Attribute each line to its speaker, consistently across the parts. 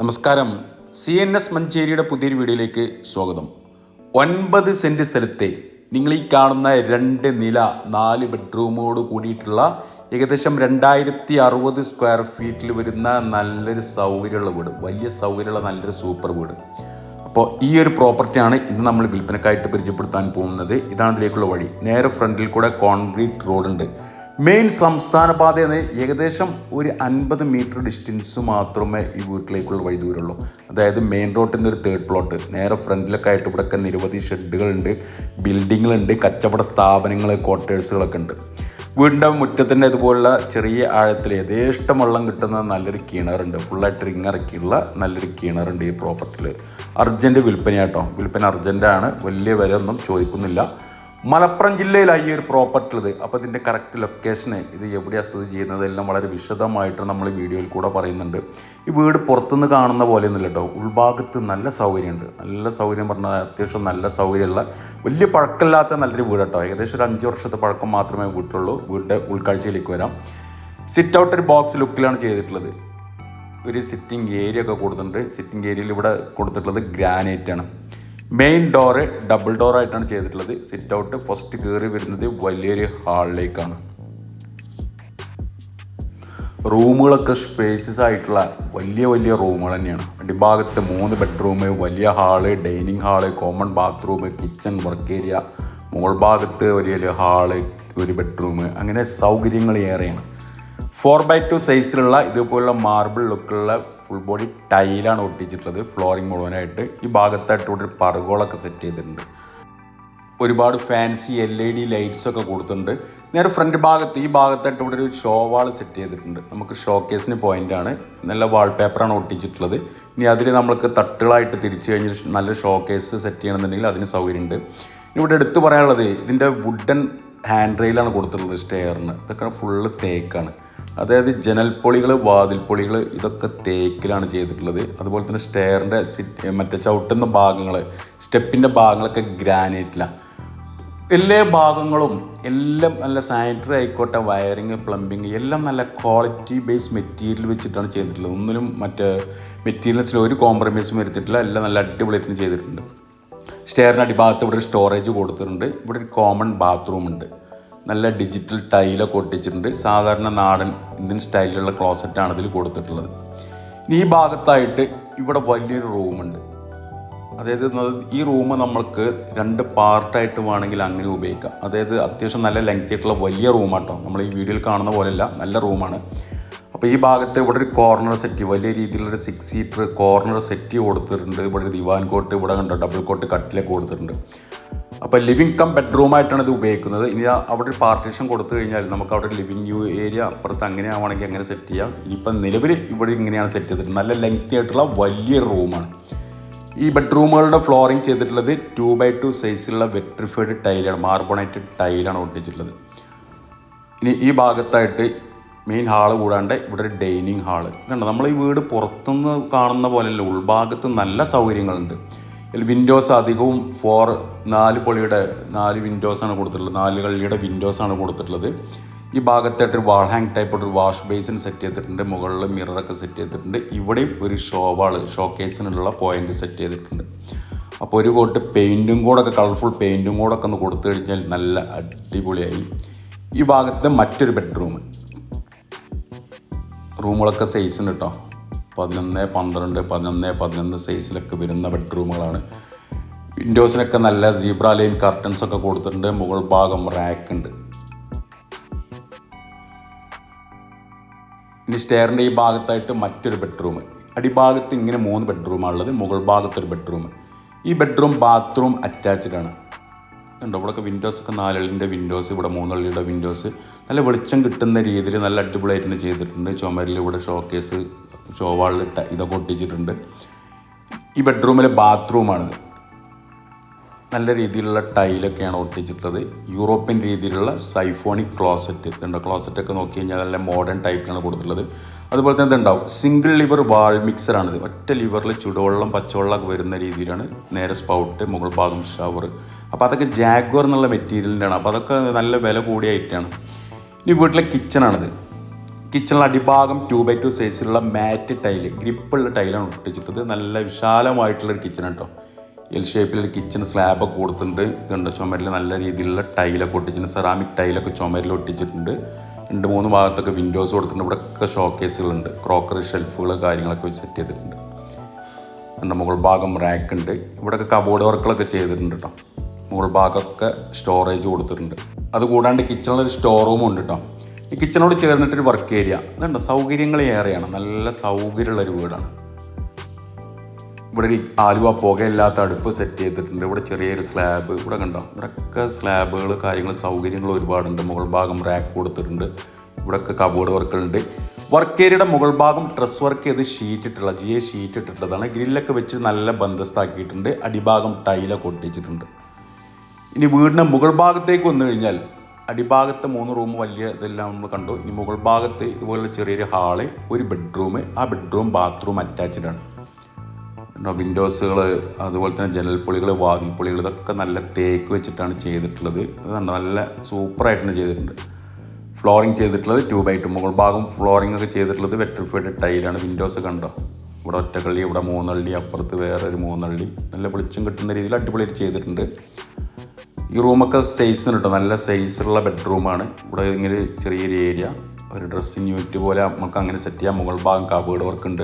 Speaker 1: നമസ്കാരം. CNS മഞ്ചേരിയുടെ പുതിയൊരു വീഡിയോയിലേക്ക് സ്വാഗതം. 9 സെൻറ്റ് സ്ഥലത്തെ നിങ്ങൾ ഈ കാണുന്ന 2 നില 4 ബെഡ്റൂമോട് കൂടിയിട്ടുള്ള ഏകദേശം 2060 സ്ക്വയർ ഫീറ്റിൽ വരുന്ന നല്ലൊരു സൗകര്യമുള്ള വീട്, വലിയ സൗകര്യമുള്ള നല്ലൊരു സൂപ്പർ വീട്. അപ്പോൾ ഈ ഒരു പ്രോപ്പർട്ടിയാണ് ഇന്ന് നമ്മൾ വിൽപ്പനക്കായിട്ട് പരിചയപ്പെടുത്താൻ പോകുന്നത്. ഇതാണ് ഇതിലേക്കുള്ള വഴി. നേരെ ഫ്രണ്ടിൽ കൂടെ കോൺക്രീറ്റ് റോഡുണ്ട്. മെയിൻ സംസ്ഥാന പാതയിൽ ഏകദേശം ഒരു 50 മീറ്റർ ഡിസ്റ്റൻസ് മാത്രമേ ഈ വീട്ടിലേക്കുള്ള വഴി ദൂരമുള്ളൂ. അതായത് മെയിൻ റോഡിൽ നിന്ന് ഒരു തേർഡ് പ്ലോട്ട്. നേരെ ഫ്രണ്ടിലൊക്കെ ആയിട്ട് ഇവിടെയൊക്കെ നിരവധി ഷെഡുകളുണ്ട്, ബിൽഡിങ്ങുകളുണ്ട്, കച്ചവട സ്ഥാപനങ്ങൾ, ക്വാർട്ടേഴ്സുകളൊക്കെ ഉണ്ട്. വീടിൻ്റെ മുറ്റത്തിൻ്റെ ഇതുപോലുള്ള ചെറിയ ആഴത്തിൽ യഥേഷ്ടം വെള്ളം കിട്ടുന്ന നല്ലൊരു കിണറുണ്ട്. ഫുള്ളായിട്ട് റിങ്ങിറക്കിയുള്ള നല്ലൊരു കിണറുണ്ട് ഈ പ്രോപ്പർട്ടിയിൽ. അർജൻറ്റ് വിൽപ്പനയാട്ടോ. വിൽപ്പന അർജൻറ്റാണ്. വലിയ വില ഒന്നും ചോദിക്കുന്നില്ല. മലപ്പുറം ജില്ലയിലായി ഈ ഒരു പ്രോപ്പർട്ടി ഉള്ളത്. അപ്പോൾ ഇതിൻ്റെ കറക്റ്റ് ലൊക്കേഷന്, ഇത് എവിടെയാണ് സ്ഥിതി ചെയ്യുന്നതെല്ലാം വളരെ വിശദമായിട്ട് നമ്മൾ വീഡിയോയിൽ കൂടെ പറയുന്നുണ്ട്. ഈ വീട് പുറത്തുനിന്ന് കാണുന്ന പോലെയൊന്നുമില്ല കേട്ടോ. ഉൾഭാഗത്ത് നല്ല സൗകര്യമുണ്ട്. നല്ല സൗകര്യം പറഞ്ഞാൽ അത്യാവശ്യം നല്ല സൗകര്യമുള്ള വലിയ പഴക്കമില്ലാത്ത നല്ലൊരു വീട് കേട്ടോ. ഏകദേശം ഒരു 5 വർഷത്തെ പഴക്കം മാത്രമേ വീട്ടിലുള്ളൂ. വീടിൻ്റെ ഉൾക്കാഴ്ചയിലേക്ക് വരാം. സിറ്റ് ഔട്ട് ഒരു ബോക്സ് ലുക്കിലാണ് ചെയ്തിട്ടുള്ളത്. ഒരു സിറ്റിംഗ് ഏരിയ ഒക്കെ കൊടുത്തിട്ടുണ്ട്. സിറ്റിംഗ് ഏരിയയിൽ ഇവിടെ കൊടുത്തിട്ടുള്ളത് ഗ്രാനൈറ്റാണ്. മെയിൻ ഡോറ് ഡബിൾ ഡോറായിട്ടാണ് ചെയ്തിട്ടുള്ളത്. സിറ്റ് ഔട്ട് ഫസ്റ്റ് കയറി വരുന്നത് വലിയൊരു ഹാളിലേക്കാണ്. റൂമുകളൊക്കെ സ്പേസസ് ആയിട്ടുള്ള വലിയ റൂമുകൾ തന്നെയാണ്. അടിഭാഗത്ത് 3 ബെഡ്റൂം, വലിയ hall, dining hall, common bathroom, kitchen, work area, മുകൾ ഭാഗത്ത് വലിയ ഹാള്, ഒരു ബെഡ്റൂം, അങ്ങനെ സൗകര്യങ്ങൾ ഏറെയാണ്. 4x2 സൈസിലുള്ള ഇതുപോലുള്ള മാർബിൾ ലുക്കുള്ള ഫുൾ ബോഡി ടൈലാണ് ഒട്ടിച്ചിട്ടുള്ളത്. ഫ്ലോറിങ് മുഴുവനായിട്ട് ഈ ഭാഗത്തായിട്ട് ഇവിടെ ഒരു പർഗോളൊക്കെ സെറ്റ് ചെയ്തിട്ടുണ്ട്. ഒരുപാട് ഫാൻസി LED ലൈറ്റ്സൊക്കെ കൊടുത്തിട്ടുണ്ട്. നേരെ ഫ്രണ്ട് ഭാഗത്ത് ഈ ഭാഗത്തായിട്ട് ഇവിടെ ഒരു ഷോ വാൾ സെറ്റ് ചെയ്തിട്ടുണ്ട്. നമുക്ക് ഷോക്കേസിന് പോയിൻ്റാണ്. നല്ല വാൾപേപ്പറാണ് ഒട്ടിച്ചിട്ടുള്ളത്. ഇനി അതിൽ നമ്മൾക്ക് തട്ടുകളായിട്ട് തിരിച്ചു കഴിഞ്ഞ് നല്ല ഷോക്കേസ് സെറ്റ് ചെയ്യണമെന്നുണ്ടെങ്കിൽ അതിന് സൗകര്യമുണ്ട്. ഇവിടെ എടുത്തു പറയാനുള്ളത് ഇതിൻ്റെ വുഡൻ ഹാൻഡ് റെയിലാണ് കൊടുത്തിട്ടുള്ളത് സ്റ്റെയറിന്. ഇതൊക്കെ ഫുള്ള് തേക്കാണ്. അതായത് ജനൽപ്പൊളികൾ, വാതിൽപ്പൊളികൾ ഇതൊക്കെ തേക്കിലാണ് ചെയ്തിട്ടുള്ളത്. അതുപോലെ തന്നെ സ്റ്റെയറിൻ്റെ മറ്റേ ചവിട്ടുന്ന ഭാഗങ്ങൾ, സ്റ്റെപ്പിൻ്റെ ഭാഗങ്ങളൊക്കെ ഗ്രാനൈറ്റിലാണ്. എല്ലാ ഭാഗങ്ങളും എല്ലാം നല്ല സാനിറ്ററി ആയിക്കോട്ടെ, വയറിങ്, പ്ലംബിങ് എല്ലാം നല്ല ക്വാളിറ്റി ബേസ് മെറ്റീരിയൽ വെച്ചിട്ടാണ് ചെയ്തിട്ടുള്ളത്. ഒന്നിനും മറ്റേ മെറ്റീരിയൽസിൽ ഒരു കോംപ്രമൈസും വരുത്തിയിട്ടില്ല. എല്ലാം നല്ല അടിപൊളിയായിട്ട് ചെയ്തിട്ടുണ്ട്. സ്റ്റെയറിൻ്റെ അടിഭാഗത്ത് ഇവിടെ ഒരു സ്റ്റോറേജ് കൊടുത്തിട്ടുണ്ട്. ഇവിടെ ഒരു കോമൺ ബാത്റൂം ഉണ്ട്. നല്ല ഡിജിറ്റൽ ടൈലൊക്കെ ഒട്ടിച്ചിട്ടുണ്ട്. സാധാരണ നാടൻ ഇന്ത്യൻ സ്റ്റൈലിലുള്ള ക്ലോസറ്റാണ് ഇതിൽ കൊടുത്തിട്ടുള്ളത്. ഈ ഭാഗത്തായിട്ട് ഇവിടെ വലിയൊരു റൂമുണ്ട്. അതായത് ഈ റൂം നമ്മൾക്ക് 2 പാർട്ടായിട്ട് വേണമെങ്കിൽ അങ്ങനെ ഉപയോഗിക്കാം. അതായത് അത്യാവശ്യം നല്ല ലെങ്തി ആയിട്ടുള്ള വലിയ റൂമാട്ടോ. നമ്മൾ ഈ വീഡിയോയിൽ കാണുന്ന പോലെയല്ല, നല്ല റൂമാണ്. അപ്പോൾ ഈ ഭാഗത്ത് ഇവിടെ ഒരു കോർണർ സെറ്റ്, വലിയ രീതിയിലൊരു 6 സീറ്റർ കോർണർ സെറ്റ് കൊടുത്തിട്ടുണ്ട്. ഇവിടെ ഒരു ദിവാൻ കോട്ട്, ഇവിടെ കണ്ടോ ഡബിൾ കോട്ട് കട്ടിലൊക്കെ കൊടുത്തിട്ടുണ്ട്. അപ്പോൾ ലിവിങ് കം ബെഡ്റൂമായിട്ടാണ് ഇത് ഉപയോഗിക്കുന്നത്. ഇനി അവിടെ ഒരു പാർട്ടീഷൻ കൊടുത്തു കഴിഞ്ഞാൽ നമുക്ക് അവിടെ ലിവിങ് ഏരിയ അപ്പുറത്ത് അങ്ങനെ ആവണമെങ്കിൽ അങ്ങനെ സെറ്റ് ചെയ്യാം. ഇനിയിപ്പം നിലവിൽ ഇവിടെ ഇങ്ങനെയാണ് സെറ്റ് ചെയ്തിട്ട് നല്ല ലെങ്തി ആയിട്ടുള്ള വലിയ റൂമാണ്. ഈ ബെഡ്റൂമുകളുടെ ഫ്ലോറിങ് ചെയ്തിട്ടുള്ളത് 2x2 സൈസിലുള്ള വെട്രിഫൈഡ് ടൈലാണ്, മാർബോണൈറ്റ് ടൈലാണ് ഒട്ടിച്ചിട്ടുള്ളത്. ഇനി ഈ ഭാഗത്തായിട്ട് മെയിൻ ഹാള് കൂടാണ്ട് ഇവിടെ ഒരു ഡൈനിങ് ഹാള്. ഇതുണ്ട്. നമ്മൾ ഈ വീട് പുറത്തുനിന്ന് കാണുന്ന പോലെയല്ല, ഉൾഭാഗത്ത് നല്ല സൗകര്യങ്ങളുണ്ട്. വിൻഡോസ് അധികവും 4 പൊളിയുടെ 4 വിൻഡോസാണ് കൊടുത്തിട്ടുള്ളത്. 4 കള്ളിയുടെ വിൻഡോസാണ് കൊടുത്തിട്ടുള്ളത്. ഈ ഭാഗത്തായിട്ട് ഒരു വാൾ ഹാങ് ടൈപ്പ് ഒരു വാഷ് ബേസിൻ സെറ്റ് ചെയ്തിട്ടുണ്ട്. മുകളിൽ മിററൊക്കെ സെറ്റ് ചെയ്തിട്ടുണ്ട്. ഇവിടെയും ഒരു ഷോക്കേസിനുള്ള പോയിന്റ് സെറ്റ് ചെയ്തിട്ടുണ്ട്. അപ്പോൾ ഒരു കോട്ട് പെയിൻറ്റും കൂടൊക്കെ, കളർഫുൾ പെയിൻറ്റും കൂടൊക്കെ ഒന്ന് കൊടുത്തു കഴിഞ്ഞാൽ നല്ല അടിപൊളിയായി. ഈ ഭാഗത്ത് മറ്റൊരു ബെഡ്റൂം. റൂമുകളൊക്കെ സൈസുണ്ട് കേട്ടോ. 11, 12, 11, 11 സൈസിലൊക്കെ വരുന്ന ബെഡ്റൂമുകളാണ്. വിൻഡോസിനൊക്കെ നല്ല സീബ്ര ലൈൻ കർട്ടൻസൊക്കെ കൊടുത്തിട്ടുണ്ട്. മുകൾ ഭാഗം റാക്ക് ഉണ്ട്. ഇനി സ്റ്റെയറിൻ്റെ ഈ ഭാഗത്തായിട്ട് മറ്റൊരു ബെഡ്റൂം. അടിഭാഗത്ത് ഇങ്ങനെ 3 ബെഡ്റൂമാണുള്ളത്. മുകൾ ഭാഗത്തൊരു ബെഡ്റൂം. ഈ ബെഡ്റൂം ബാത്റൂം അറ്റാച്ച്ഡ് ആണ്. ഉണ്ടോ ഇവിടെയൊക്കെ വിൻഡോസൊക്കെ 4 അള്ളിൻ്റെ വിൻഡോസ്, ഇവിടെ 3 അള്ളിയുടെ വിൻഡോസ്. നല്ല വെളിച്ചം കിട്ടുന്ന രീതിയിൽ നല്ല അടിപൊളിയായിട്ട് ചെയ്തിട്ടുണ്ട്. ചുമരിൽ ഇവിടെ ഷോക്കേസ്, ഷോവാളിൽ ഇതൊക്കെ ഒട്ടിച്ചിട്ടുണ്ട്. ഈ ബെഡ്റൂമിലെ ബാത്റൂമാണിത്. നല്ല രീതിയിലുള്ള ടൈലൊക്കെയാണ് ഒട്ടിച്ചിട്ടുള്ളത്. യൂറോപ്യൻ രീതിയിലുള്ള സൈഫോണിക് ക്ലോസറ്റ്. ഇതുണ്ടോ ക്ലോസറ്റൊക്കെ നോക്കി കഴിഞ്ഞാൽ നല്ല മോഡേൺ ടൈപ്പിലാണ് കൊടുത്തിട്ടുള്ളത്. അതുപോലെ തന്നെ ഇതുണ്ടാവും സിംഗിൾ ലിവർ വാൾ മിക്സറാണിത്. ഒറ്റ ലിവറിൽ ചുടുവെള്ളം പച്ചവെള്ളമൊക്കെ വരുന്ന രീതിയിലാണ്. നേരെ സ്പൗട്ട്, മുകൾ ഭാഗം ഷവർ. അപ്പോൾ അതൊക്കെ ജാഗ്വർ എന്നുള്ള മെറ്റീരിയലിൻ്റെയാണ്. അപ്പോൾ അതൊക്കെ നല്ല വില കൂടിയ ഐറ്റമാണ്. ഇനി വീട്ടിലെ കിച്ചണാണിത്. കിച്ചണിലെ അടിഭാഗം 2x2 സൈസിലുള്ള മാറ്റ് ടൈല്, ഗ്രിപ്പുള്ള ടൈലാണ് ഒട്ടിച്ചിട്ടത്. നല്ല വിശാലമായിട്ടുള്ളൊരു കിച്ചൺ കേട്ടോ. എൽ ഷേപ്പിലൊരു കിച്ചൺ സ്ലാബൊക്കെ കൊടുത്തിട്ടുണ്ട്. ഇതുണ്ട് ചുമരിൽ നല്ല രീതിയിലുള്ള ടൈലൊക്കെ ഒട്ടിച്ചിട്ടുണ്ട്. സെറാമിക് ടൈലൊക്കെ ചുമരിൽ ഒട്ടിച്ചിട്ടുണ്ട്. 2-3 ഭാഗത്തൊക്കെ വിൻഡോസ് കൊടുത്തിട്ടുണ്ട്. ഇവിടെയൊക്കെ ഷോക്കേസുകളുണ്ട്, ക്രോക്കറി ഷെൽഫുകൾ കാര്യങ്ങളൊക്കെ വെച്ച് സെറ്റ് ചെയ്തിട്ടുണ്ട്. എൻ്റെ മുകൾ ഭാഗം റാക്ക് ഉണ്ട്. ഇവിടെയൊക്കെ കബോർഡ് വർക്കുകളൊക്കെ ചെയ്തിട്ടുണ്ട് കേട്ടോ. മുകൾ ഭാഗമൊക്കെ സ്റ്റോറേജ് കൊടുത്തിട്ടുണ്ട്. അതുകൂടാണ്ട് കിച്ചണിലൊരു സ്റ്റോർ റൂമും ഉണ്ട് കേട്ടോ. ഈ കിച്ചണോട് ചേർന്നിട്ടൊരു വർക്ക് ഏരിയ. ഇതുണ്ട്, സൗകര്യങ്ങൾ ഏറെയാണ്. നല്ല സൗകര്യമുള്ളൊരു വീടാണ്. ഇവിടെ ഒരു ആലുവ പുകയില്ലാത്ത അടുപ്പ് സെറ്റ് ചെയ്തിട്ടുണ്ട്. ഇവിടെ ചെറിയൊരു സ്ലാബ് ഇവിടെ കണ്ടോ. ഇവിടെയൊക്കെ സ്ലാബുകൾ കാര്യങ്ങൾ സൗകര്യങ്ങൾ ഒരുപാടുണ്ട്. മുകൾ ഭാഗം റാക്ക് കൊടുത്തിട്ടുണ്ട്. ഇവിടെയൊക്കെ കബോർഡ് വർക്കുകളുണ്ട്. വർക്ക് ഏരിയയുടെ മുകൾ ഭാഗം ഡ്രസ് വർക്ക് ചെയ്ത് ഷീറ്റ് ഇട്ടുള്ള GA ഷീറ്റ് ഇട്ടിട്ടുള്ളതാണ്. ഗ്രില്ലൊക്കെ വെച്ച് നല്ല ബന്ധസ്ഥാക്കിയിട്ടുണ്ട്. അടിഭാഗം ടൈലൊക്കെ ഒട്ടിച്ചിട്ടുണ്ട്. ഇനി വീടിൻ്റെ മുകൾ ഭാഗത്തേക്ക് വന്നു കഴിഞ്ഞാൽ അടിഭാഗത്ത് 3 റൂം വലിയ ഇതെല്ലാം നമ്മൾ കണ്ടു. ഇനി മുകൾ ഭാഗത്ത് ഇതുപോലുള്ള ചെറിയൊരു ഹാള്, ഒരു ബെഡ്റൂം, ആ ബെഡ്റൂം ബാത്റൂം അറ്റാച്ച്ഡാണ്. വിൻഡോസുകൾ, അതുപോലെ തന്നെ ജനൽപ്പൊളികൾ, വാതിൽപ്പൊളികൾ, ഇതൊക്കെ നല്ല തേക്ക് വെച്ചിട്ടാണ് ചെയ്തിട്ടുള്ളത്. അതുകൊണ്ട് നല്ല സൂപ്പറായിട്ടാണ് ചെയ്തിട്ടുണ്ട്. ഫ്ലോറിങ് ചെയ്തിട്ടുള്ളത് 2x2. മുകൾ ഭാഗം ഫ്ലോറിംഗ് ഒക്കെ ചെയ്തിട്ടുള്ളത് വെട്രിഫൈഡ് ടൈലാണ്. വിൻഡോസ് കണ്ടോ, ഇവിടെ ഒറ്റക്കള്ളി, ഇവിടെ 3 അള്ളി, അപ്പുറത്ത് വേറെ ഒരു 3 അള്ളി. നല്ല വെളിച്ചം കിട്ടുന്ന രീതിയിൽ അടിപൊളിയായിട്ട് ചെയ്തിട്ടുണ്ട്. ഈ റൂമൊക്കെ സൈസിന് കേട്ടോ, നല്ല സൈസുള്ള ബെഡ്റൂമാണ്. ഇവിടെ ഇങ്ങനെ ചെറിയൊരു ഏരിയ, ഒരു ഡ്രസ്സിങ് യൂണിറ്റ് പോലെ നമുക്ക് അങ്ങനെ സെറ്റ് ചെയ്യാം. മുകൾ ഭാഗം കബോർഡ് വർക്ക് ഉണ്ട്.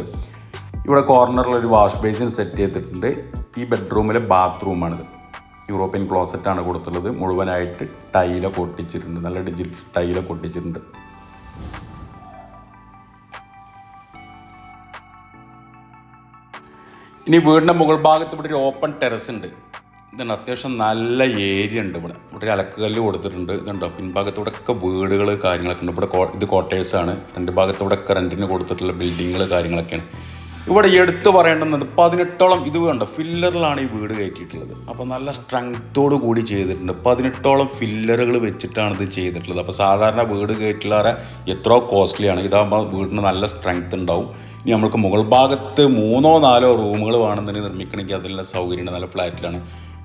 Speaker 1: ഇവിടെ കോർണറിലൊരു വാഷ് ബേസിൻ സെറ്റ് ചെയ്തിട്ടുണ്ട്. ഈ ബെഡ്റൂമിലെ ബാത്റൂമാണിത്. യൂറോപ്യൻ ക്ലോസറ്റാണ് കൊടുത്തുള്ളത്. മുഴുവനായിട്ട് ടൈലൊക്കെ ഒട്ടിച്ചിട്ടുണ്ട്. നല്ല ഡിജിറ്റൽ ടൈലൊക്കെ ഒട്ടിച്ചിട്ടുണ്ട്. ഇനി വീടിൻ്റെ മുകൾ ഭാഗത്ത് ഇവിടെ ഒരു ഓപ്പൺ ടെറസ് ഉണ്ട്. ഇതുണ്ട്, അത്യാവശ്യം നല്ല ഏരിയ ഉണ്ട്. ഇവിടെ ഒരു അലക്കുകല്ല് കൊടുത്തിട്ടുണ്ട്. ഇതുണ്ടോ, പിൻഭാഗത്തൂടെ ഒക്കെ വീടുകൾ കാര്യങ്ങളൊക്കെ ഉണ്ട്. ഇവിടെ ഇത് ക്വാർട്ടേഴ്സാണ്. 2 ഭാഗത്തൂടെ ഒക്കെ റെൻറ്റിന് കൊടുത്തിട്ടുള്ള ബിൽഡിങ്ങുകൾ കാര്യങ്ങളൊക്കെയാണ്. ഇവിടെ എടുത്തു പറയേണ്ടുന്നത് 18ഓളം ഇത് വേണ്ട ഫില്ലറിലാണ് ഈ വീട് കയറ്റിയിട്ടുള്ളത്. അപ്പോൾ നല്ല സ്ട്രെങ്ത്തോട് കൂടി ചെയ്തിട്ടുണ്ട്. 18ഓളം ഫില്ലറുകൾ വെച്ചിട്ടാണ് ഇത് ചെയ്തിട്ടുള്ളത്. അപ്പോൾ സാധാരണ വീട് കയറ്റിലാറെ എത്രയോ കോസ്റ്റ്ലിയാണ്. ഇതാകുമ്പോൾ വീടിന് നല്ല സ്ട്രെങ്ത് ഉണ്ടാവും. ഇനി നമ്മൾക്ക് മുകൾ ഭാഗത്ത് 3-4 റൂമുകൾ വേണമെന്നുണ്ടെങ്കിൽ നിർമ്മിക്കണമെങ്കിൽ അതിനുള്ള സൗകര്യമുണ്ട്. നല്ല ഫ്ലാറ്റിലാണ്.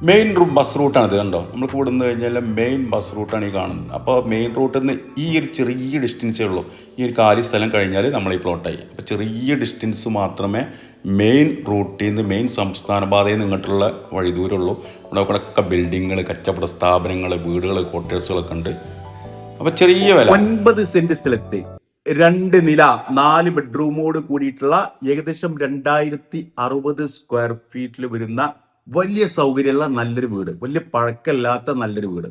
Speaker 1: മെയിൻ ബസ് റൂട്ടാണ് ഇത് കണ്ടോ. നമ്മൾക്ക് ഇവിടെ നിന്ന് കഴിഞ്ഞാൽ മെയിൻ ബസ് റൂട്ടാണ് ഈ കാണുന്നത്. അപ്പോൾ മെയിൻ റൂട്ടിൽ നിന്ന് ഈ ഒരു ചെറിയ ഡിസ്റ്റൻസേ ഉള്ളൂ. ഈ ഒരു കാലി സ്ഥലം കഴിഞ്ഞാൽ നമ്മൾ ഈ പ്ലോട്ടായി. അപ്പോൾ ചെറിയ ഡിസ്റ്റൻസ് മാത്രമേ മെയിൻ റൂട്ടിൽ നിന്ന്, മെയിൻ സംസ്ഥാന പാതയിൽ നിന്ന് ഇങ്ങോട്ടുള്ള വഴി ദൂരമുള്ളൂ. ഇവിടെ ഒക്കെ ബിൽഡിങ്ങുകൾ, കച്ചവട സ്ഥാപനങ്ങൾ, വീടുകൾ, ക്വാർട്ടേഴ്സുകളൊക്കെ ഉണ്ട്. അപ്പോൾ ചെറിയ വില 9 സെൻറ്റ് സ്ഥലത്ത് 2 നില 4 ബെഡ്റൂമോട് കൂടിയിട്ടുള്ള ഏകദേശം 2060 സ്ക്വയർ ഫീറ്റിൽ വരുന്ന വലിയ സൗകര്യമുള്ള നല്ലൊരു വീട്, വലിയ പഴക്കമില്ലാത്ത നല്ലൊരു വീട്.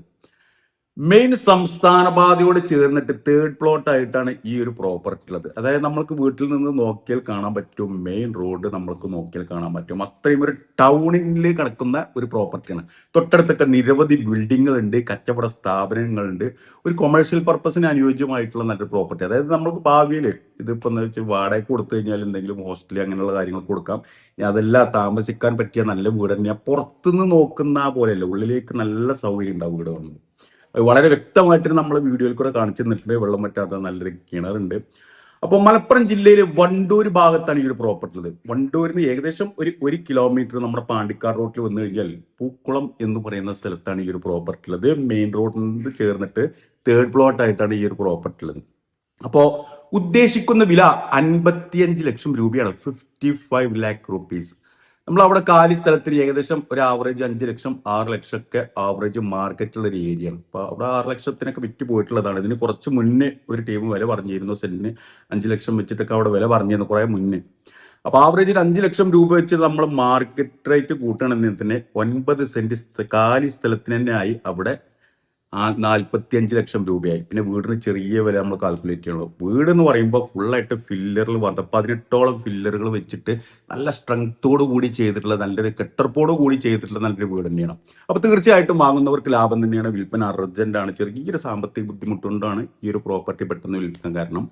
Speaker 1: മെയിൻ സംസ്ഥാന പാതയോട് ചേർന്നിട്ട് 3rd പ്ലോട്ടായിട്ടാണ് ഈ ഒരു പ്രോപ്പർട്ടി ഉള്ളത്. അതായത് നമ്മൾക്ക് വീട്ടിൽ നിന്ന് നോക്കിയാൽ കാണാൻ പറ്റും, മെയിൻ റോഡ് നമ്മൾക്ക് നോക്കിയാൽ കാണാൻ പറ്റും. അത്രയും ഒരു ടൗണിൽ കിടക്കുന്ന ഒരു പ്രോപ്പർട്ടിയാണ്. തൊട്ടടുത്തൊക്കെ നിരവധി ബിൽഡിങ്ങുകളുണ്ട്, കച്ചവട സ്ഥാപനങ്ങളുണ്ട്. ഒരു കൊമേഴ്ഷ്യൽ പർപ്പസിന് അനുയോജ്യമായിട്ടുള്ള നല്ലൊരു പ്രോപ്പർട്ടി. അതായത് നമ്മൾക്ക് ഭാവിയിൽ ഇതിപ്പോൾ എന്ന് വെച്ചാൽ വാടക കൊടുത്തു കഴിഞ്ഞാൽ എന്തെങ്കിലും ഹോസ്റ്റൽ അങ്ങനെയുള്ള കാര്യങ്ങൾ കൊടുക്കാം. അതെല്ലാം താമസിക്കാൻ പറ്റിയ നല്ല വീട് തന്നെയാണ്. പുറത്തുനിന്ന് നോക്കുന്ന പോലെയല്ല, ഉള്ളിലേക്ക് നല്ല സൗകര്യം ഉണ്ടാവും വീട് വന്നത്. വളരെ വ്യക്തമായിട്ട് നമ്മൾ വീഡിയോയിൽ കൂടെ കാണിച്ചു തന്നിട്ടുണ്ട്. വെള്ളം പറ്റാത്ത നല്ലൊരു കിണറുണ്ട്. അപ്പോൾ മലപ്പുറം ജില്ലയിലെ വണ്ടൂർ ഭാഗത്താണ് ഈ ഒരു പ്രോപ്പർട്ടി ഉള്ളത്. വണ്ടൂരിൽ നിന്ന് ഏകദേശം ഒരു 1 കിലോമീറ്റർ നമ്മുടെ പാണ്ടിക്കാട് റോഡിൽ വന്നു കഴിഞ്ഞാൽ പൂക്കുളം എന്ന് പറയുന്ന സ്ഥലത്താണ് ഈ ഒരു പ്രോപ്പർട്ടി ഉള്ളത്. മെയിൻ റോഡിന് ചേർന്നിട്ട് 3rd പ്ലോട്ടായിട്ടാണ് ഈ ഒരു പ്രോപ്പർട്ടി ഉള്ളത്. അപ്പോൾ ഉദ്ദേശിക്കുന്ന വില 55 ലക്ഷം രൂപയാണ്. 55 lakh rupees. നമ്മൾ അവിടെ കാലി സ്ഥലത്തിന് ഏകദേശം ഒരു ആവറേജ് 5 ലക്ഷം 6 ലക്ഷം ഒക്കെ ആവറേജ് മാർക്കറ്റുള്ള ഒരു ഏരിയയാണ്. അപ്പോൾ അവിടെ 6 ലക്ഷത്തിനൊക്കെ വിറ്റ് പോയിട്ടുള്ളതാണ്. ഇതിന് കുറച്ച് മുന്നേ ഒരു ടീം വില പറഞ്ഞിരുന്നു. സെന്റിന് 5 ലക്ഷം വെച്ചിട്ടൊക്കെ അവിടെ വില പറഞ്ഞിരുന്നു കുറേ മുന്നേ. അപ്പോൾ ആവറേജിന് 5 ലക്ഷം രൂപ വെച്ച് നമ്മൾ മാർക്കറ്റ് റേറ്റ് കൂട്ടണമെങ്കിൽ തന്നെ 9 സെന്റ് കാലി സ്ഥലത്തിന് തന്നെ ആയി അവിടെ 45 ലക്ഷം രൂപയായി. പിന്നെ വീടിന് ചെറിയ വില നമ്മൾ കാൽക്കുലേറ്റ് ചെയ്യണല്ലോ. വീട് എന്ന് പറയുമ്പോൾ ഫുള്ളായിട്ട് ഫില്ലറിൽ 18ഓളം ഫില്ലറുകൾ വെച്ചിട്ട് നല്ല സ്ട്രെങ്ത്തോട് കൂടി ചെയ്തിട്ടുള്ള നല്ലൊരു കെട്ടർപ്പോട് കൂടി ചെയ്തിട്ടുള്ള നല്ലൊരു വീട് തന്നെയാണ്. അപ്പോൾ തീർച്ചയായിട്ടും വാങ്ങുന്നവർക്ക് ലാഭം തന്നെയാണ്. വിൽപ്പന അർജന്റാണ്. ചെറിയൊരു സാമ്പത്തിക ബുദ്ധിമുട്ടുകൊണ്ടാണ് ഈ ഒരു പ്രോപ്പർട്ടി പെട്ടെന്ന് വിൽക്കാൻ കാരണം.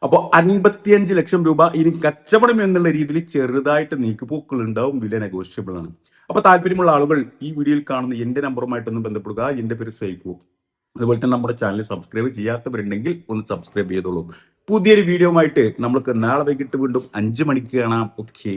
Speaker 1: അപ്പോൾ 55 ലക്ഷം രൂപ. ഇനി കച്ചവടം എന്നുള്ള രീതിയിൽ ചെറുതായിട്ട് നീക്കുപോക്കുകൾ ഉണ്ടാവും. വില നെഗോഷ്യബിൾ ആണ്. അപ്പോൾ താല്പര്യമുള്ള ആളുകൾ ഈ വീഡിയോയിൽ കാണുന്ന എൻ്റെ നമ്പറുമായിട്ടൊന്ന് ബന്ധപ്പെടുക. എൻ്റെ പേര് സൈഫു. അതുപോലെ തന്നെ നമ്മുടെ ചാനൽ സബ്സ്ക്രൈബ് ചെയ്യാത്തവരുണ്ടെങ്കിൽ ഒന്ന് സബ്സ്ക്രൈബ് ചെയ്തോളൂ. പുതിയൊരു വീഡിയോ ആയിട്ട് നമ്മൾക്ക് നാളെ വൈകിട്ട് വീണ്ടും 5 മണിക്ക് കാണാം. ഓക്കെ.